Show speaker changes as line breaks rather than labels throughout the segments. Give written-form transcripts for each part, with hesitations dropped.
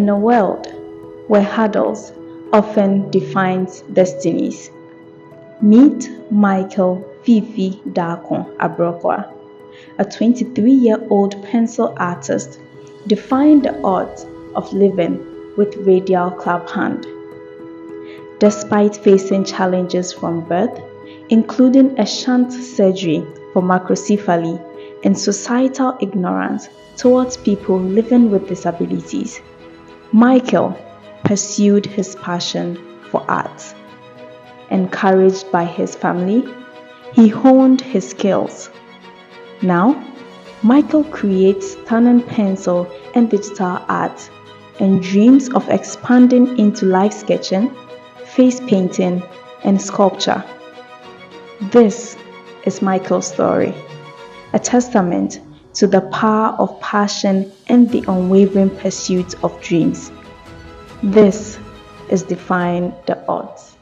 in a world where hurdles often defines destinies. Meet Michael Fiifi Darko Abrokwah, a 23-year-old pencil artist defying the odds of living with Radial Club Hand. Despite facing challenges from birth, including a shunt surgery for macrocephaly and societal ignorance towards people living with disabilities, Michael pursued his passion for art. Encouraged by his family, he honed his skills. Now, Michael creates stunning pencil and digital art and dreams of expanding into life sketching, face painting, and sculpture. This is Michael's story, a testament to the power of passion and the unwavering pursuit of dreams. This is Defying the Odds.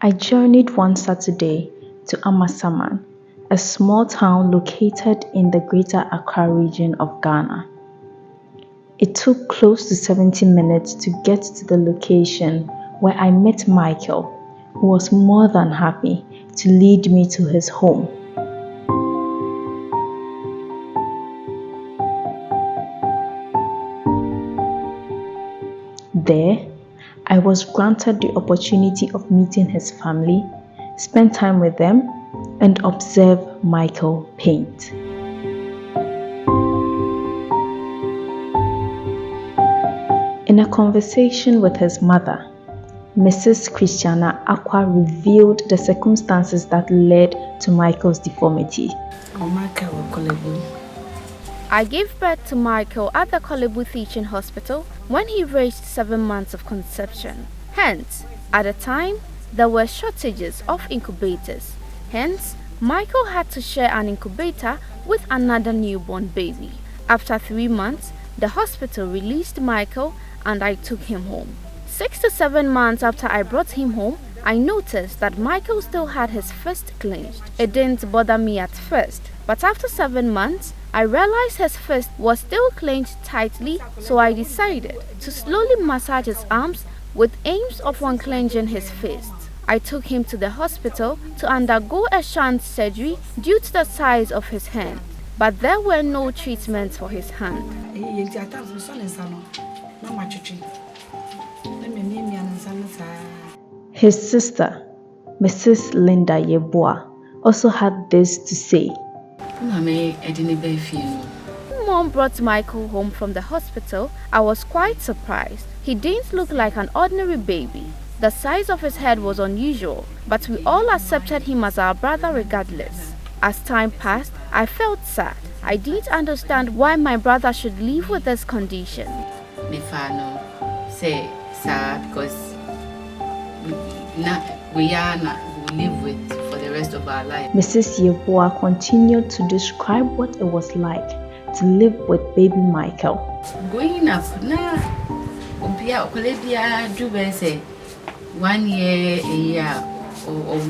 I journeyed one Saturday to Amasaman, a small town located in the Greater Accra region of Ghana. It took close to 70 minutes to get to the location where I met Michael, who was more than happy to lead me to his home. There, I was granted the opportunity of meeting his family, spend time with them, and observe Michael paint. In a conversation with his mother, Mrs. Christiana Aqua revealed the circumstances that led to Michael's deformity.
I gave birth to Michael at the Kolebu Teaching Hospital when he reached 7 months of conception. Hence, at the time, there were shortages of incubators. Hence, Michael had to share an incubator with another newborn baby. After 3 months, the hospital released Michael and I took him home. 6 to 7 months after I brought him home, I noticed that Michael still had his fist clenched. It didn't bother me at first, but after 7 months, I realized his fist was still clenched tightly, so I decided to slowly massage his arms with aims of unclenching his fist. I took him to the hospital to undergo a shunt surgery due to the size of his hand, but there were no treatments for his hand.
His sister, Mrs. Linda Yeboah, also had this to say.
Mom brought Michael home from the hospital. I was quite surprised. He didn't look like an ordinary baby. The size of his head was unusual, but we all accepted him as our brother regardless. As time passed, I felt sad. I didn't understand why my brother should live with this condition.
Say sad because we live with for the rest of our life.
Mrs. Yeboah continued to describe what it was like to live with baby Michael.
Growing up, 1 year, a year, or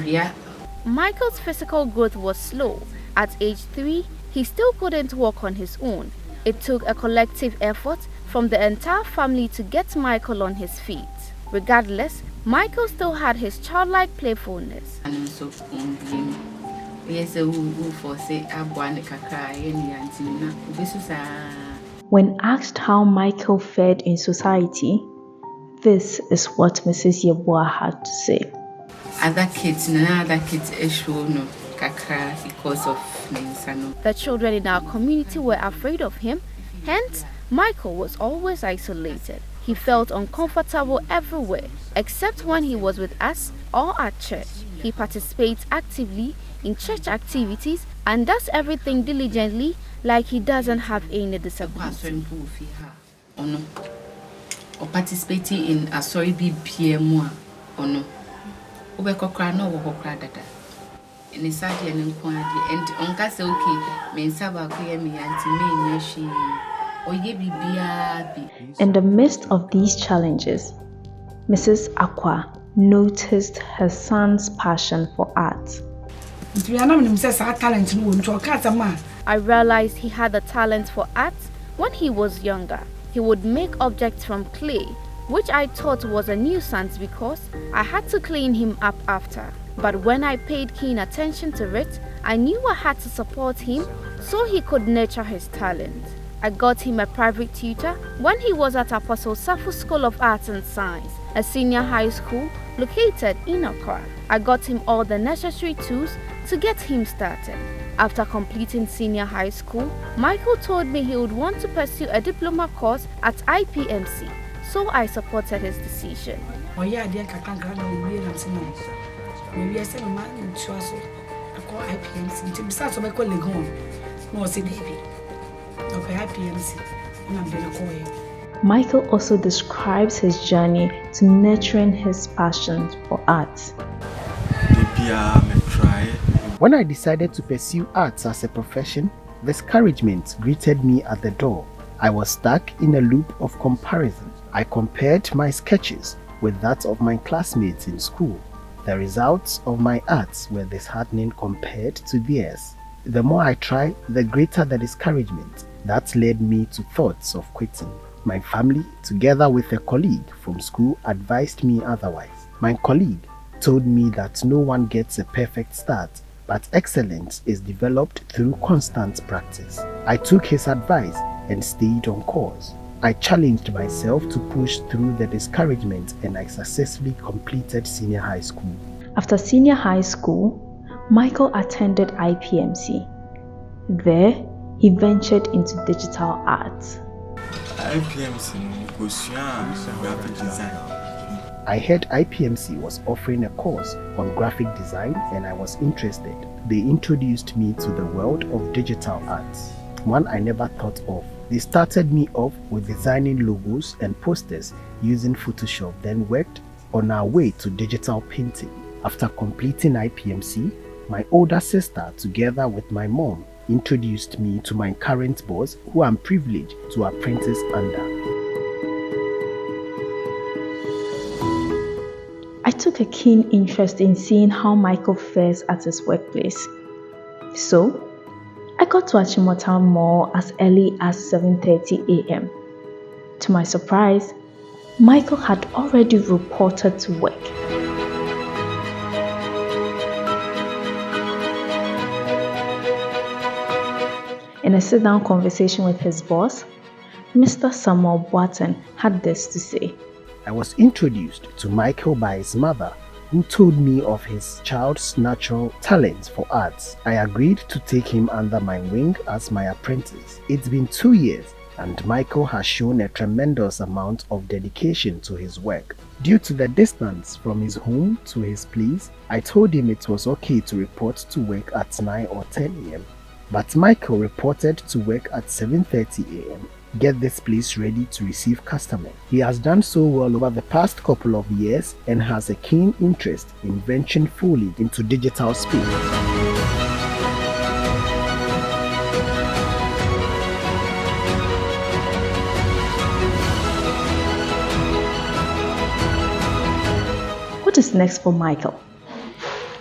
Michael's physical growth was slow. At age 3, he still couldn't walk on his own. It took a collective effort from the entire family to get Michael on his feet. Regardless, Michael still had his childlike playfulness.
When asked how Michael fared in society, this is what Mrs. Yeboah had to say.
Other kids issue no kakra because of Ninsano.
The children in our community were afraid of him, hence Michael was always isolated. He felt uncomfortable everywhere, except when he was with us or at church. He participates actively in church activities and does everything diligently like he doesn't have any disability.
Or participating in a sorry BPM or no. Ubekokra no wokra dada. In Sadia and Uncle Soki means Sabakuya me anti me she or ye be biabi.
In the midst of these challenges, Mrs. Aqua noticed her son's passion for art.
I realized he had a talent for art when he was younger. He would make objects from clay, which I thought was a nuisance because I had to clean him up after. But when I paid keen attention to it, I knew I had to support him so he could nurture his talent. I got him a private tutor when he was at Apostle Safo School of Arts and Science, a senior high school located in Accra. I got him all the necessary tools to get him started. After completing senior high school, Michael told me he would want to pursue a diploma course at IPMC, so I supported his decision.
Michael also describes his journey to nurturing his passion for art.
When I decided to pursue arts as a profession, discouragement greeted me at the door. I was stuck in a loop of comparison. I compared my sketches with that of my classmates in school. The results of my arts were disheartening compared to theirs. The more I tried, the greater the discouragement. That led me to thoughts of quitting. My family, together with a colleague from school, advised me otherwise. My colleague told me that no one gets a perfect start, but excellence is developed through constant practice. I took his advice and stayed on course. I challenged myself to push through the discouragement, and I successfully completed senior high school.
After senior high school, Michael attended IPMC. There, he ventured into digital art.
Graphic design. I heard IPMC was offering a course on graphic design and I was interested. They introduced me to the world of digital arts, one I never thought of. They started me off with designing logos and posters using Photoshop, then worked on our way to digital painting. After completing IPMC, my older sister, together with my mom, introduced me to my current boss, who I'm privileged to apprentice under.
I took a keen interest in seeing how Michael fares at his workplace. So, I got to Achimota Mall as early as 7:30 a.m. To my surprise, Michael had already reported to work. In a sit-down conversation with his boss, Mr. Samuel Boateng had this to say.
I was introduced to Michael by his mother, who told me of his child's natural talent for arts. I agreed to take him under my wing as my apprentice. It's been 2 years, and Michael has shown a tremendous amount of dedication to his work. Due to the distance from his home to his place, I told him it was okay to report to work at 9 or 10 a.m. But Michael reported to work at 7:30 a.m. Get this place ready to receive customers. He has done so well over the past couple of years and has a keen interest in venturing fully into digital space.
What is next for Michael?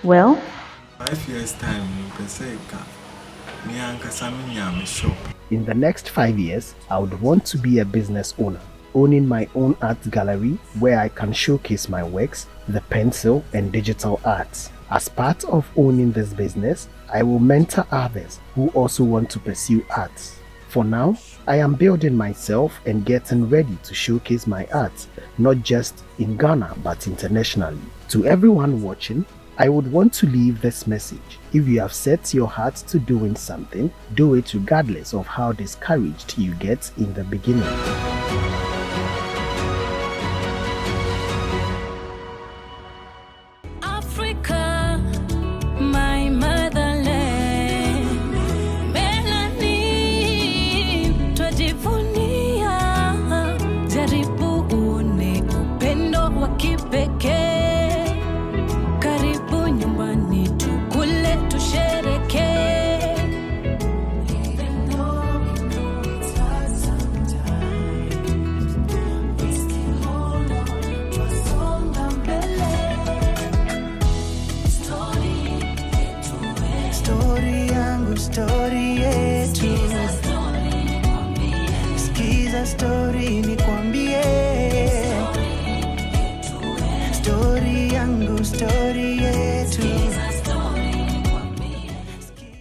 Well,
5 years time, shop.
In the next 5 years, I would want to be a business owner, owning my own art gallery where I can showcase my works, the pencil and digital arts. As part of owning this business, I will mentor others who also want to pursue arts. For now, I am building myself and getting ready to showcase my art, not just in Ghana but internationally. To everyone watching, I would want to leave this message. If you have set your heart to doing something, do it regardless of how discouraged you get in the beginning.
Africa, my motherland. Melanin, twajivunia. Jaribu uone upendo wa kipekee.
yangu story yetu. Skiza story nikwambie, story yangu story yetu.